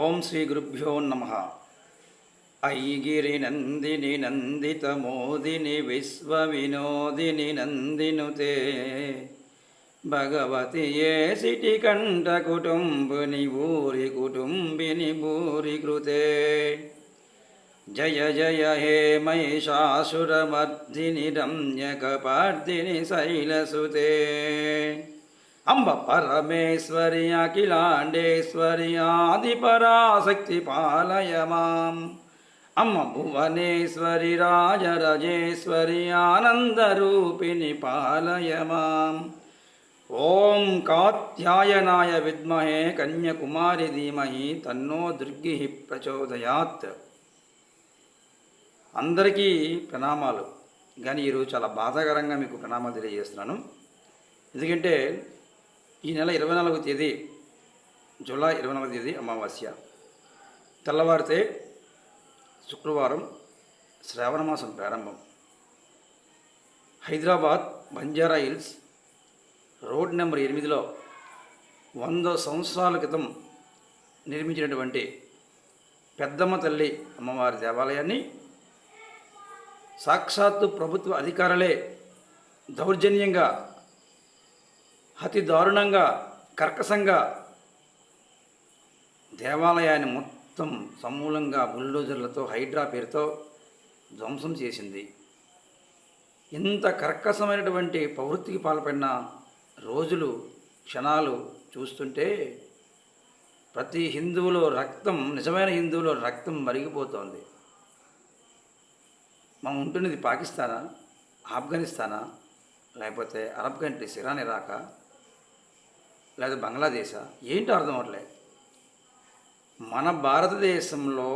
ఓం శ్రీ గురుభ్యో నమ. ఐగిరి నందిని నందిత మోదిని విశ్వ వినోదిని నందినుతే భగవతి ఏ సిటి కంఠ కుటుంబిని ఊరి కుటుంబిని భూరి కృతే జయ జయ హే మహిషాసురమర్దిని రమ్యకపార్దిని శైలసుతే అంబ పరమేశ్వరి అఖిలాండేశ్వరి ఆదిపరాశక్తి పాలయ మాం. అమ్మ భువనేశ్వరి రాజరాజేశ్వరి ఆనందరూపిణి పాలయ మాం. ఓం కాత్యాయనాయ విద్మహే కన్యాకుమారి ధీమహి తన్నో దుర్గి ప్రచోదయాత్. అందరికీ ప్రణామాలు. కానీ ఈరోజు చాలా బాధాకరంగా మీకు ప్రణామాలు తెలియజేస్తున్నాను. ఎందుకంటే ఈ నెల 24వ తేదీ జూలై 24వ తేదీ అమావాస్య. తెల్లవారితే శుక్రవారం శ్రావణ మాసం ప్రారంభం. Hyderabad Banjara Hills road number 8లో 100 సంవత్సరాల క్రితం నిర్మించినటువంటి పెద్దమ్మ తల్లి అమ్మవారి దేవాలయాన్ని సాక్షాత్తు ప్రభుత్వ అధికారులే దౌర్జన్యంగా, అతి దారుణంగా, కర్కశంగా దేవాలయాన్ని మొత్తం సమూలంగా బుల్డోజర్లతో హైడ్రా పేరుతో ధ్వంసం చేసింది. ఇంత కర్కశమైనటువంటి ప్రవృత్తికి పాల్పడిన రోజులు, క్షణాలు చూస్తుంటే ప్రతి హిందువులో రక్తం, నిజమైన హిందువులో రక్తం మరిగిపోతోంది. మనం ఉంటున్నది పాకిస్తానా, ఆఫ్ఘనిస్తానా, లేకపోతే అరబ్ కంట్రీస్, ఇరాన్, ఇరాకా, లేదా బంగ్లాదేశా, ఏంటో అర్థం అవ్వట్లేదు. మన భారతదేశంలో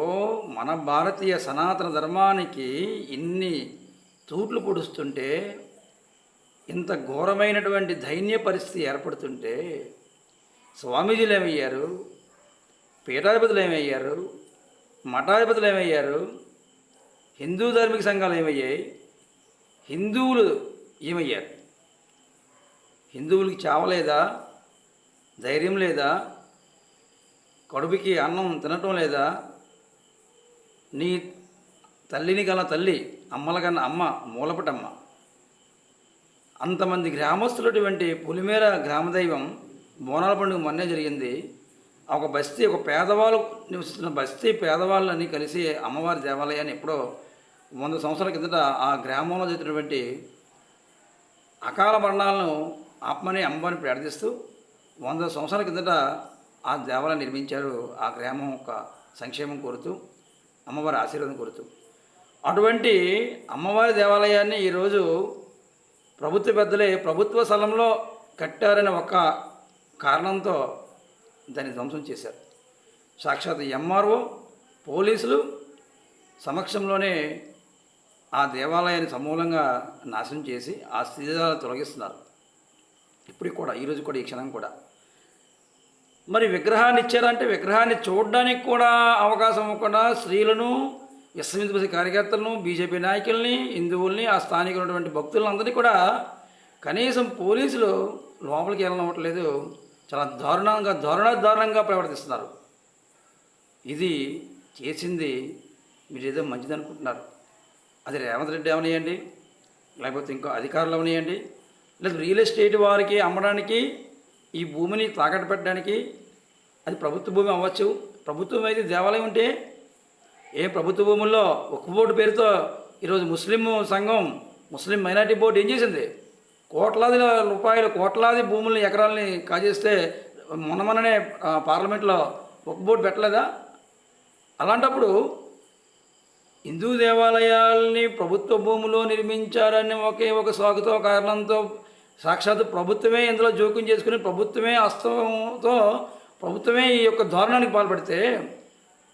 మన భారతీయ సనాతన ధర్మానికి ఇన్ని తూట్లు పొడుస్తుంటే, ఇంత ఘోరమైనటువంటి దైన్య పరిస్థితి ఏర్పడుతుంటే స్వామీజీలు ఏమయ్యారు, పీఠాధిపతులు ఏమయ్యారు, మఠాధిపతులు ఏమయ్యారు, హిందూ ధార్మిక సంఘాలు ఏమయ్యాయి, హిందువులు ఏమయ్యారు? హిందువులకి చావలేదా? ధైర్యం లేదా? కడుపుకి అన్నం తినటం లేదా? నీ తల్లిని కన్నా తల్లి, అమ్మల కన్నా అమ్మ, మూలపటమ్మ. అంతమంది గ్రామస్తులటువంటి పులిమేర గ్రామదైవం బోనాల పండుగ మొన్నే జరిగింది. ఒక బస్తీ, ఒక పేదవాళ్ళు నివసిస్తున్న బస్తీ పేదవాళ్ళని కలిసి అమ్మవారి దేవాలయాన్ని ఎప్పుడో 100 సంవత్సరాల కిందట ఆ గ్రామంలో జరిగినటువంటి అకాల మరణాలను ఆత్మని అమ్మవారిని ప్రార్థిస్తూ 100 సంవత్సరాల కిందట ఆ దేవాలయం నిర్మించారు. ఆ గ్రామం యొక్క సంక్షేమం కోరుతూ, అమ్మవారి ఆశీర్వాదం కోరుతూ. అటువంటి అమ్మవారి దేవాలయాన్ని ఈరోజు ప్రభుత్వ పెద్దలే ప్రభుత్వ స్థలంలో కట్టారనే ఒక కారణంతో దాన్ని ధ్వంసం చేశారు. సాక్షాత్ ఎంఆర్ఓ, పోలీసులు సమక్షంలోనే ఆ దేవాలయాన్ని సమూలంగా నాశనం చేసి ఆ స్థితిదాలు తొలగిస్తున్నారు. ఇప్పటికి కూడా, ఈరోజు కూడా, ఈ క్షణం కూడా. మరి విగ్రహాన్ని ఇచ్చారంటే విగ్రహాన్ని చూడడానికి కూడా అవకాశం ఇవ్వకుండా స్త్రీలను, విశ్వహిందూ కార్యకర్తలను, బీజేపీ నాయకుల్ని, హిందువుల్ని, ఆ స్థానికులు ఉన్నటువంటి భక్తులందరినీ కూడా కనీసం పోలీసులు లోపలికి వెళ్ళనివ్వట్లేదు. చాలా దారుణంగా ప్రవర్తిస్తున్నారు. ఇది చేసింది మీరు ఏదో మంచిది అనుకుంటున్నారు. అది రేవంత్ రెడ్డి అవనియండి, లేకపోతే ఇంకో అధికారులు అవనియండి, లేదా రియల్ ఎస్టేట్ వారికి అమ్మడానికి, ఈ భూమిని తాకట్టు పెట్టడానికి, అది ప్రభుత్వ భూమి అవ్వచ్చు. ప్రభుత్వం అయితే దేవాలయం ఉంటే ప్రభుత్వ భూముల్లో ఒక్క బోర్డు పేరుతో ఈరోజు ముస్లిం సంఘం, ముస్లిం మైనార్టీ బోర్డు ఏం చేసింది? కోట్లాది రూపాయలు, కోట్లాది భూముల్ని, ఎకరాలని కాజేస్తే మొన్ననే పార్లమెంట్లో ఒక్క బోర్డు పెట్టలేదా? అలాంటప్పుడు హిందూ దేవాలయాల్ని ప్రభుత్వ భూమిలో నిర్మించారని ఒకే ఒక సాకుతో, కారణంతో సాక్షాత్తు ప్రభుత్వమే ఇందులో జోక్యం చేసుకుని, ప్రభుత్వమే హస్తంతో ప్రభుత్వమే ఈ యొక్క దారుణానికి పాల్పడితే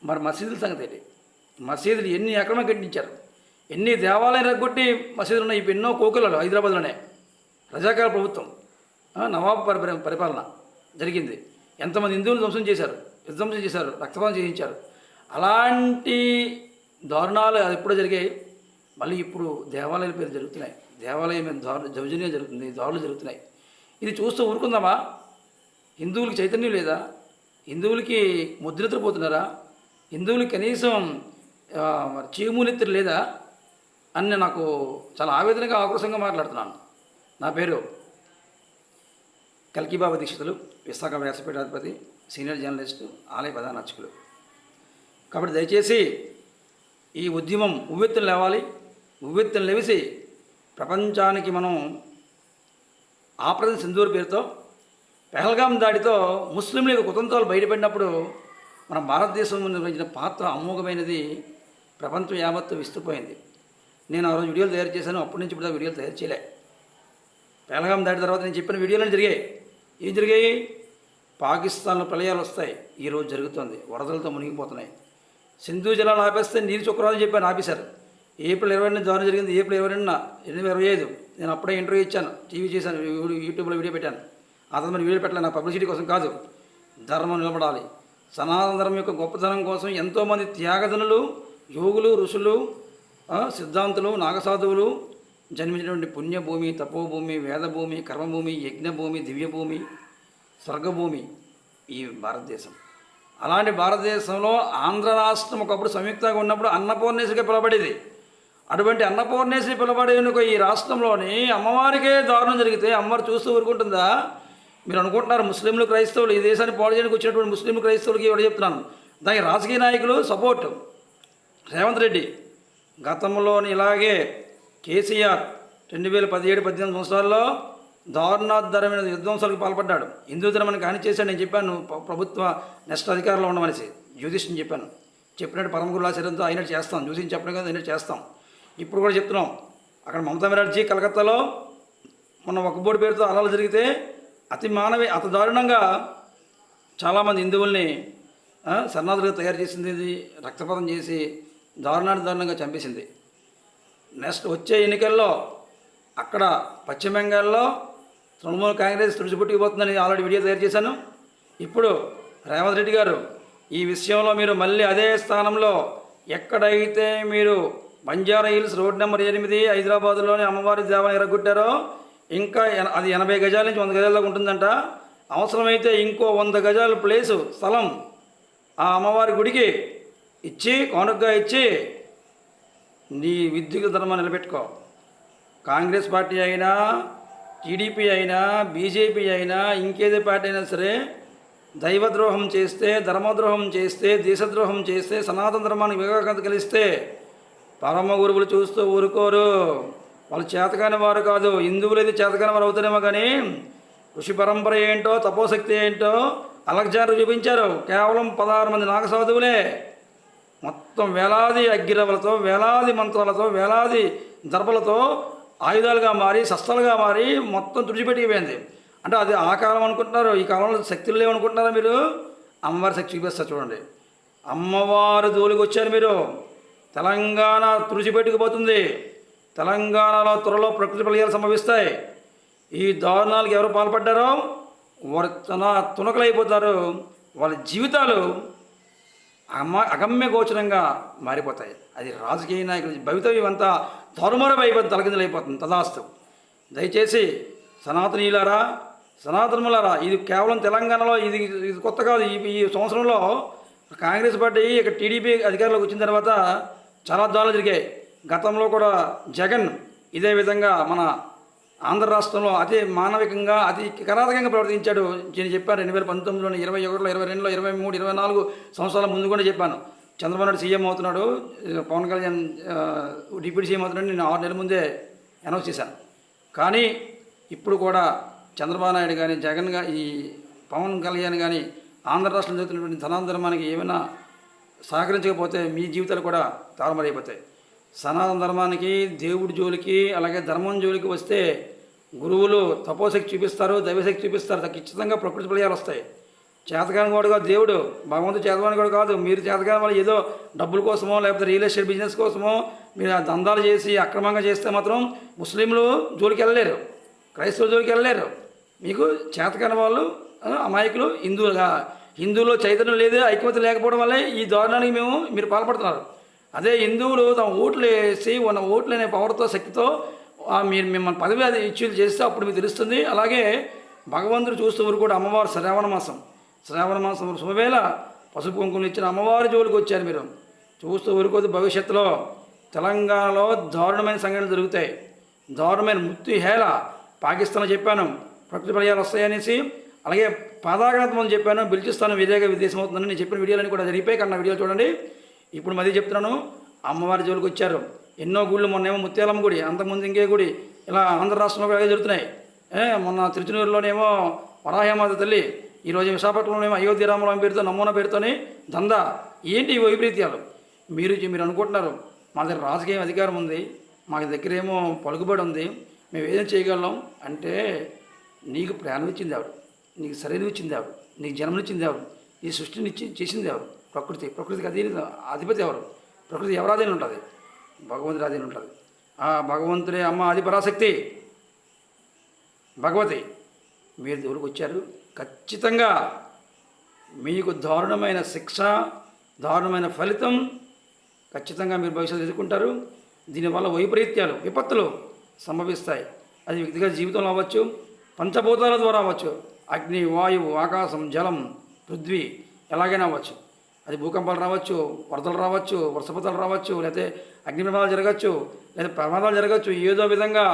మరి మసీదుల సంగతి ఏంటి? మసీదులు ఎన్ని ఎకరమే కట్టించారు, ఎన్ని దేవాలయాలు రగ్గొట్టి మసీదులు ఉన్నాయి. ఎన్నో కోకిలలో హైదరాబాద్లోనే రజాకాల ప్రభుత్వం, నవాబు పరిపాలన జరిగింది. ఎంతమంది హిందువులు విధ్వంసం చేశారు, రక్తపాతం చేయించారు. అలాంటి దారుణాలు అది ఎప్పుడో జరిగాయి. మళ్ళీ ఇప్పుడు దేవాలయాల పేరు జరుగుతున్నాయి, దేవాలయం మీద దౌర్జన్యం జరుగుతుంది, దాడులు జరుగుతున్నాయి. ఇది చూస్తూ ఊరుకుందామా? హిందువులకు చైతన్యం లేదా? హిందువులకి ముద్రితులు పోతున్నారా? హిందువులకి కనీసం చీమునెత్తులు లేదా అని నాకు చాలా ఆవేదనగా ఆక్రోశంగా మాట్లాడుతున్నాను. నా పేరు కల్కిబాబా దీక్షితులు, విశాఖ వ్యాసపీఠాధిపతి, సీనియర్ జర్నలిస్టు, ఆలయ ప్రధాన అర్చకులు. కాబట్టి దయచేసి ఈ ఉద్యమం ఉవ్వెత్తులు లేవాలి. ఉవ్వెత్తులు లేవిసి ప్రపంచానికి మనం ఆపరేషన్ సింధూర్ పేరుతో పెహల్గాం దాడితో ముస్లింలకు కుతంత్రాలు బయటపడినప్పుడు మన భారతదేశం నిర్వహించిన పాత్ర అమోఘమైనది. ప్రపంచం యావత్తు విస్తుపోయింది. నేను ఆ రోజు వీడియోలు తయారు చేశాను. అప్పటి నుంచి ఇప్పుడు వీడియోలు తయారు చేయలే. పెహల్గాం దాడి తర్వాత నేను చెప్పిన వీడియోలు జరిగాయి. ఏం జరిగాయి? పాకిస్తాన్లో ప్రళయాలు వస్తాయి. ఈరోజు జరుగుతుంది. వరదలతో మునిగిపోతున్నాయి. సింధు జలాలు ఆపేస్తే నీరు చుక్కరాదని చెప్పాను, ఆపేశారు. ఏప్రిల్ 22 దారుణం జరిగింది. ఏప్రిల్ 22 2025 నేను అప్పుడే ఇంటర్వ్యూ ఇచ్చాను, టీవీ చేశాను, యూట్యూబ్లో వీడియో పెట్టాను. ఆ తర్వాత వీడియో పెట్టలేదు, నాకు పబ్లిసిటీ కోసం కాదు. ధర్మం నిలబడాలి. సనాతన ధర్మం యొక్క గొప్పతనం కోసం ఎంతోమంది త్యాగదనులు, యోగులు, ఋషులు, సిద్ధాంతులు, నాగసాధువులు జన్మించినటువంటి పుణ్యభూమి, తపోభూమి, వేదభూమి, కర్మభూమి, యజ్ఞభూమి, దివ్యభూమి, స్వర్గభూమి ఈ భారతదేశం. అలాంటి భారతదేశంలో ఆంధ్ర రాష్ట్రం ఒకప్పుడు సంయుక్తంగా ఉన్నప్పుడు అన్నపూర్ణేశ్వరిగా పిలబడేది. అటువంటి అన్నపూర్ణేశ్వరి పిలబడే ఈ రాష్ట్రంలోని అమ్మవారికే దారుణం జరిగితే అమ్మవారు చూస్తూ ఊరుకుంటుందా? మీరు అనుకుంటున్నారు ముస్లింలు, క్రైస్తవులు ఈ దేశాన్ని పాడు చేయడానికి వచ్చినటువంటి ముస్లింలు, క్రైస్తవులకి ఎవరు చెప్తున్నాను. దానికి రాజకీయ నాయకులు సపోర్టు. రేవంత్ రెడ్డి గతంలోని ఇలాగే కేసీఆర్ 2017-18 సంవత్సరాల్లో దారుణాధరమైన విధ్వంసాలకు పాల్పడ్డాడు. హిందూ ధర్మానికి హాని చేశాడు. నేను చెప్పాను ప్రభుత్వ నెక్స్ట్ అధికారంలో ఉండమనేసి జ్యోతిష్ని చెప్పాను. చెప్పినట్టు పరమగురుల ఆశీర్వాదంతో అయినట్టు చేస్తాం. జ్యోతిష్ని చెప్పడం కదా అయినట్టు చేస్తాం. ఇప్పుడు కూడా చెప్తున్నాం. అక్కడ మమతా బెనర్జీ కలకత్తాలో మొన్న ఒక బోర్డు పేరుతో అలలు జరిగితే అతి దారుణంగా చాలామంది హిందువుల్ని శరణార్థులుగా తయారు చేసింది. ఇది రక్తపాతం చేసి దారుణంగా చంపేసింది. నెక్స్ట్ వచ్చే ఎన్నికల్లో అక్కడ పశ్చిమ బెంగాల్లో తృణమూల కాంగ్రెస్ తుడిచిపుట్టుకుపోతుందని ఆల్రెడీ వీడియో తయారు చేశాను. ఇప్పుడు రేవంత్ రెడ్డి గారు ఈ విషయంలో మీరు మళ్ళీ అదే స్థానంలో ఎక్కడైతే మీరు బంజారా హిల్స్ రోడ్ నెంబర్ 8 హైదరాబాద్లోని అమ్మవారి దేవాలయం ఎరగొట్టారో ఇంకా అది 80 గజాల నుంచి 100 గజాల దాకా ఉంటుందంట. అవసరమైతే ఇంకో 100 గజాల ప్లేసు స్థలం ఆ అమ్మవారి గుడికి ఇచ్చి కానుకగా ఇచ్చి నీ విద్యుత్ ధర్మాన్ని నిలబెట్టుకో. కాంగ్రెస్ పార్టీ అయినా, టీడీపీ అయినా, బీజేపీ అయినా, ఇంకేదే పార్టీ అయినా సరే దైవద్రోహం చేస్తే, ధర్మద్రోహం చేస్తే, దేశద్రోహం చేస్తే, సనాతన ధర్మానికి వివేకాంత కలిస్తే పరమ గురువులు చూస్తూ ఊరుకోరు. వాళ్ళు చేతకాని వారు కాదు. హిందువులైతే చేతకాని వారు అవుతారేమో కానీ ఋషి పరంపర ఏంటో, తపోశక్తి ఏంటో అలెగ్జాండర్ చూపించారు. కేవలం 16 మంది నాగసాధువులే మొత్తం వేలాది అగ్గిరవలతో, వేలాది మంత్రాలతో, వేలాది దర్భలతో ఆయుధాలుగా మారి, శస్త్రాలుగా మారి మొత్తం తుడిచిపెట్టిపోయింది. అంటే అది ఆ కాలం అనుకుంటున్నారు. ఈ కాలంలో శక్తులు లేవనుకుంటున్నారా మీరు? అమ్మవారి శక్తి చూపిస్తారు చూడండి. అమ్మవారు జోలికి వచ్చారు మీరు. తెలంగాణ తుడిచిపెట్టుకుపోతుంది. తెలంగాణలో త్వరలో ప్రకృతి ప్రళయాలు సంభవిస్తాయి. ఈ దారుణాలకు ఎవరు పాల్పడ్డారో వారు తునకలైపోతారు. వాళ్ళ జీవితాలు అగమ్య గోచరంగా మారిపోతాయి. అది రాజకీయ నాయకుల భవితవ్యం అంతా తారుమారైపోతుంది, తలకిందులైపోతుంది. తదాస్తు. దయచేసి సనాతనీయులారా, సనాతనములారా, ఇది కేవలం తెలంగాణలో ఇది కొత్త కాదు. ఈ సంవత్సరంలో కాంగ్రెస్ పార్టీ ఇక్కడ టీడీపీ అధికారంలోకి వచ్చిన తర్వాత చాలా దాడులు జరిగాయి. గతంలో కూడా జగన్ ఇదే విధంగా మన ఆంధ్ర రాష్ట్రంలో అతి మానవికంగా, అతి కిరాతకంగా ప్రవర్తించాడు. నేను చెప్పాను 2019లో, 21లో, 22లో, 23, 24 సంవత్సరాల ముందు కూడా చెప్పాను. చంద్రబాబు నాయుడు సీఎం అవుతున్నాడు, పవన్ కళ్యాణ్ డిప్యూటీ సీఎం అవుతున్నాడు, నేను 6 నెలల ముందే అనౌన్స్ చేశాను. కానీ ఇప్పుడు కూడా చంద్రబాబు నాయుడు కానీ, జగన్ కానీ, ఈ పవన్ కళ్యాణ్ కానీ ఆంధ్ర రాష్ట్రంలో జరుగుతున్నటువంటి సనాతన ధర్మానికి ఏమైనా సహకరించకపోతే మీ జీవితాలు కూడా తారుమారైపోతాయి. సనాతన ధర్మానికి, దేవుడి జోలికి, అలాగే ధర్మం జోలికి వస్తే గురువులు తపోశక్తి చూపిస్తారు, దైవశక్తి చూపిస్తారు. ఖచ్చితంగా ప్రకృతి ప్రళయాలు వస్తాయి. చేతకాని కూడా కాదు దేవుడు, భగవంతుడు చేతకాని కూడా కాదు. మీరు చేతకాని వాళ్ళు ఏదో డబ్బుల కోసమో లేకపోతే రియల్ ఎస్టేట్ బిజినెస్ కోసమో మీరు ఆ దందాలు చేసి అక్రమంగా చేస్తే మాత్రం ముస్లింలు జోలికి వెళ్ళలేరు, క్రైస్తవుల జోలికి వెళ్ళలేరు. మీకు చేతకాని వాళ్ళు అమాయకులు హిందువుల్లో చైతన్యం లేదు, ఐక్యమత్యం లేకపోవడం వల్లే ఈ దారుణానికి మీరు పాల్పడుతున్నారు. అదే హిందువులు తమ ఓట్లు వేసి ఉన్న ఓట్లు అనే పవర్తో, శక్తితో మీరు మిమ్మల్ని పదవి ఇచ్చులు చేస్తే అప్పుడు మీకు తెలుస్తుంది. అలాగే భగవంతుడు చూస్తూ కూడా అమ్మవారు శ్రావణ మాసం, శ్రావణ మాసం శుభవేళ పసుపు కుంకుమలు ఇచ్చిన అమ్మవారి జోలికి వచ్చారు మీరు. చూస్తూ ఊరుకోదు భవిష్యత్తులో తెలంగాణలో దారుణమైన సంఘటనలు జరుగుతాయి. దారుణమైన మృత్యు హేళ పాకిస్తాన్లో చెప్పాను, ప్రకృతి ప్రళయాలు వస్తాయనేసి. అలాగే పాదాఘాతం చెప్పాను, బెల్చిస్తాను విదేగా విదేశం అవుతుందని నేను చెప్పిన వీడియోలని కూడా జరిగిపోయి కన్నా వీడియో చూడండి. ఇప్పుడు మళ్ళీ చెప్తున్నాను, అమ్మవారి జోలికి వచ్చారు. ఎన్నో గుళ్ళు, మొన్నేమో ముత్యాలమ్మ గుడి, అంతకుముందు ఇంకే గుడి, ఇలా ఆంధ్ర రాష్ట్రంలో కూడా జరుగుతున్నాయి. మొన్న తిరుచునూరులోనేమో వరాహమాత తల్లి, ఈరోజు విశాఖపట్నంలోనేమో అయోధ్య రామరామ పేరుతో నమూనా పేరుతోనే దందా. ఏంటి ఈ వైపరీత్యాలు? మీరు అనుకుంటున్నారు మా దగ్గర రాజకీయ అధికారం ఉంది, మా దగ్గర ఏమో పలుకుబడి ఉంది, మేము ఏదైనా చేయగలం అంటే, నీకు ప్రాణం ఇచ్చింది ఆవిడ, నీకు శరీరం ఇచ్చింది ఆవిడ, నీకు జన్మనిచ్చింది ఆవిడ, ఈ సృష్టిని చేసింది ఎవరు? ప్రకృతికి అధిపతి ఎవరు? ప్రకృతి ఎవరాధీనం ఉంటుంది? భగవంతుడి ఆధీనం ఉంటుంది. ఆ భగవంతుడే అమ్మ ఆది పరాశక్తి భగవతి. మీరు దేవుడికి వచ్చారు, ఖచ్చితంగా మీకు దారుణమైన శిక్ష, దారుణమైన ఫలితం ఖచ్చితంగా మీరు భవిష్యత్తు ఎదుర్కొంటారు. దీనివల్ల వైపరీత్యాలు, విపత్తులు సంభవిస్తాయి. అది వ్యక్తిగత జీవితంలో అవ్వచ్చు, పంచభూతాల ద్వారా అవ్వచ్చు, అగ్ని, వాయువు, ఆకాశం, జలం, పృథ్వీ, ఎలాగైనా అవ్వచ్చు. అది భూకంపాలు రావచ్చు, వరదలు రావచ్చు, వర్షపాతాలు రావచ్చు, లేకపోతే అగ్ని ప్రమాదాలు జరగచ్చు, లేదా ప్రమాదాలు జరగచ్చు. ఏదో విధంగా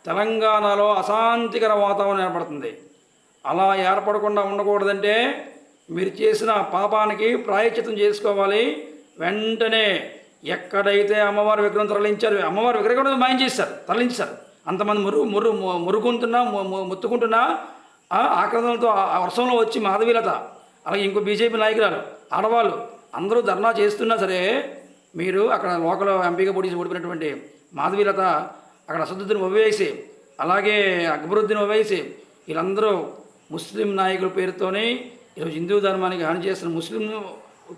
తెలంగాణలో అశాంతికర వాతావరణం ఏర్పడుతుంది. అలా ఏర్పడకుండా ఉండకూడదంటే మీరు చేసిన పాపానికి ప్రాయశ్చిత్తం చేసుకోవాలి. వెంటనే ఎక్కడైతే అమ్మవారి విగ్రహం తరలించారు, అమ్మవారి విగ్రహం కూడా మాయం చేశారు, తరలించారు. అంతమంది మురుగుంటున్నా ముత్తుకుంటున్నా ఆక్రందనలతో ఆ వర్షంలో వచ్చి మాధవీలత, అలాగే ఇంకో బీజేపీ నాయకురాలు, ఆడవాళ్ళు అందరూ ధర్నా చేస్తున్నా సరే, మీరు అక్కడ లోకల్ ఎంపీగా ఓడిపోయినటువంటి మాధవీలత అక్కడ అసదుద్దీన్ ఓవైసీ, అలాగే అక్బరుద్దీన్ ఓవైసీ, వీళ్ళందరూ ముస్లిం నాయకుల పేరుతోనే ఈరోజు హిందూ ధర్మానికి హాని చేస్తున్న ముస్లిం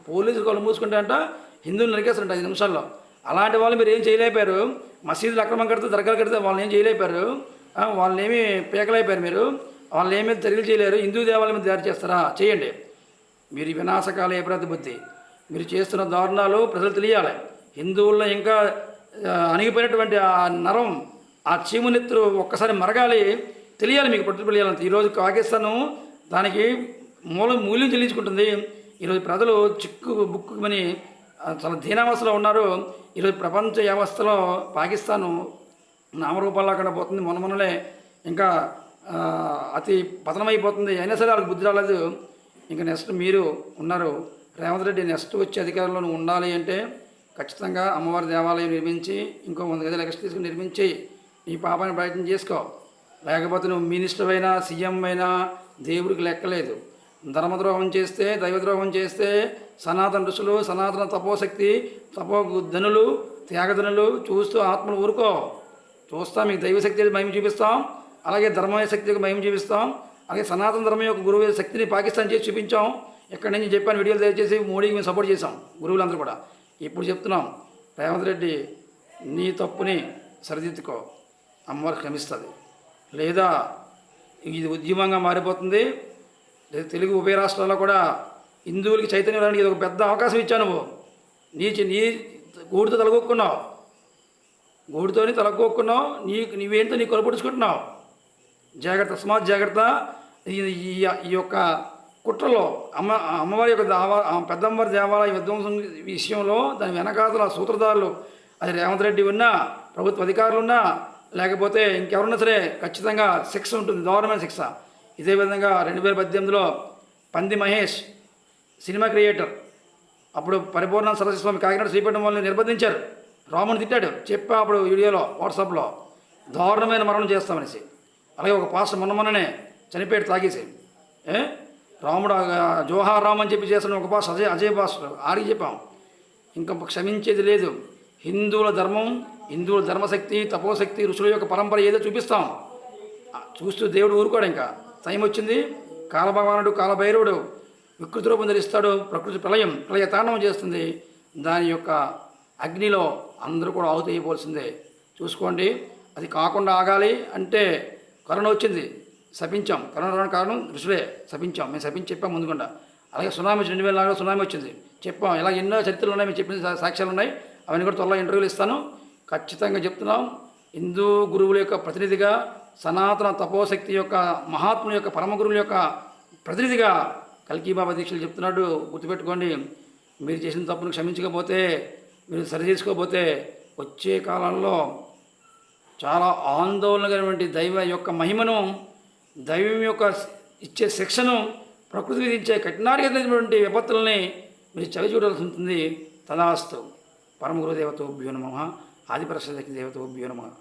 పోలీసులు వాళ్ళు మూసుకుంటే అంట హిందువులు నరికేస్తారంట 5 నిమిషాల్లో. అలాంటి వాళ్ళు మీరు ఏం చేయలేపారు. మసీదులు అక్రమం కడితే, దర్గాలు కడితే వాళ్ళని ఏం చేయలేపారు, వాళ్ళని ఏమి పీకలేపారు. మీరు వాళ్ళని ఏమీ చర్యలు చేయలేరు. హిందూ దేవాలయం మీద దాడి చేస్తారా? చేయండి. మీరు వినాశకాల ఏప్రతి బుద్ధి, మీరు చేస్తున్న దారుణాలు ప్రజలు తెలియాలి. హిందువుల్లో ఇంకా అణిగిపోయినటువంటి ఆ నరం, ఆ చీమునెత్తురు ఒక్కసారి మరగాలి, తెలియాలి మీకు పట్టుబడియాలంత. ఈరోజు పాకిస్తాను దానికి మూల్యం చెల్లించుకుంటుంది. ఈరోజు ప్రజలు బుక్కుమని చాలా దీనావస్థలో ఉన్నారు. ఈరోజు ప్రపంచ వ్యవస్థలో పాకిస్తాను నామరూపాల్లో అక్కడ పోతుంది. మొన్ననే ఇంకా అతి పతనమైపోతుంది. అయినా సరే వాళ్ళకి బుద్ధి రాలేదు. ఇంకా నెక్స్ట్ మీరు ఉన్నారు, రేవంత్ రెడ్డి నెక్స్ట్ వచ్చే అధికారంలో ఉండాలి అంటే ఖచ్చితంగా అమ్మవారి దేవాలయం నిర్మించి, ఇంకో 100 గదులు ఎక్స్ట్రా తీసుకుని నిర్మించి ఈ పాపాన్ని ప్రయత్నం చేసుకో. లేకపోతే నువ్వు మినిస్టర్ అయినా, సీఎం అయినా దేవుడికి లెక్కలేదు. ధర్మద్రోహం చేస్తే, దైవద్రోహం చేస్తే సనాతన ఋషులు, సనాతన తపోశక్తి, ధనులు, త్యాగధనులు చూస్తూ ఆత్మను ఊరుకో. చూస్తాం, మీకు దైవశక్తి మహిమ చూపిస్తాం, అలాగే ధర్మయ శక్తికి మహిమ చూపిస్తాం, అలాగే సనాతన ధర్మం యొక్క గురువు శక్తిని పాకిస్తాన్ చేసి చూపించాం. ఎక్కడి నుంచి చెప్పాను, వీడియోలు దయచేసి మోడీకి మేము సపోర్ట్ చేసాం, గురువులందరూ కూడా. ఇప్పుడు చెప్తున్నాం, రేవంత్ రెడ్డి నీ తప్పుని సరిదిద్దుకో, అమ్మవారు క్షమిస్తుంది. లేదా ఇది ఉద్యమంగా మారిపోతుంది. లేదా తెలుగు ఉభయ రాష్ట్రాల్లో కూడా హిందువులకి చైతన్యం రావడానికి ఇది ఒక పెద్ద అవకాశం ఇచ్చావు. నువ్వు నీ గూడుతో తలగొక్కున్నావు, గూడుతోని తలగొక్కున్నావు, నీవేంటో నీ కొలపడుచుకుంటున్నావు. జాగ్రత్త, తస్మాత్ జాగ్రత్త. ఈ యొక్క కుట్రలో అమ్మవారి యొక్క పెద్దమ్మవారి దేవాలయ విధ్వంసం విషయంలో దాని వెనకాతల సూత్రధారులు అది రేవంత్ రెడ్డి ఉన్నా, ప్రభుత్వ అధికారులు ఉన్నా, లేకపోతే ఇంకెవరున్నా సరే ఖచ్చితంగా శిక్ష ఉంటుంది, దారుణమైన శిక్ష. ఇదే విధంగా 2018లో పంది మహేష్ సినిమా క్రియేటర్, అప్పుడు పరిపూర్ణ సరస్వతి కాకినాడ శ్రీపీఠం వాళ్ళని నిర్బంధించారు. రాముని తిట్టాడు, చెప్పా అప్పుడు వీడియోలో, వాట్సాప్లో దారుణమైన మరణం చేస్తామనేసి. అలాగే ఒక పాస్టర్ మొన్ననే చనిపోయాడు తాగేసి. రాముడు జోహార్ రామ్ అని చెప్పి చేస్తున్న ఒక పాస్టర్ అజయ్ పాస్టర్, ఆడికి చెప్పాం. ఇంకా క్షమించేది లేదు. హిందువుల ధర్మం, హిందువుల ధర్మశక్తి, తపోశక్తి, ఋషుల యొక్క పరంపర ఏదో చూపిస్తాం. చూస్తూ దేవుడు ఊరుకోడు. ఇంకా టైం వచ్చింది. కాలభగవానుడు, కాలభైరవుడు వికృతి రూపం ధరిస్తాడు. ప్రకృతి ప్రళయ తాండవం చేస్తుంది. దాని యొక్క అగ్నిలో అందరూ కూడా ఆహుతి అయిపోవాల్సిందే. చూసుకోండి. అది కాకుండా ఆగాలి అంటే కరోనా వచ్చింది, శపించాం. కరోనా రావడానికి కారణం ఋషులే, శపించాం. మేము శపించి చెప్పాం ముందుకుండా. అలాగే సునామీ 2004లో సునామీ వచ్చింది, చెప్పాం. ఇలా ఎన్నో చరిత్రలు ఉన్నాయి, మేము చెప్పిన సాక్ష్యాలు ఉన్నాయి. అవన్నీ కూడా త్వరలో ఇంటర్వ్యూలు ఇస్తాను. ఖచ్చితంగా చెప్తున్నాం, హిందూ గురువుల యొక్క ప్రతినిధిగా, సనాతన తపోశక్తి యొక్క మహాత్ముల యొక్క పరమ గురువుల యొక్క ప్రతినిధిగా కల్కి బాబా దీక్షలు చెప్తున్నాడు, గుర్తుపెట్టుకోండి, మీరు చేసిన తప్పును క్షమించకపోతే, మీరు సరి చేసుకోకపోతే వచ్చే కాలంలో చాలా ఆందోళనకరమైన దైవ యొక్క మహిమను, దైవం యొక్క ఇచ్చే శిక్షను, ప్రకృతి విధించే కఠినార్గమైనటువంటి విపత్తులని మీరు చవి చూడాల్సి ఉంటుంది. తదాస్తు. పరమ గురుదేవతోభ్యో నమః. ఆదిపరాశక్తి దేవతోభ్యో నమః.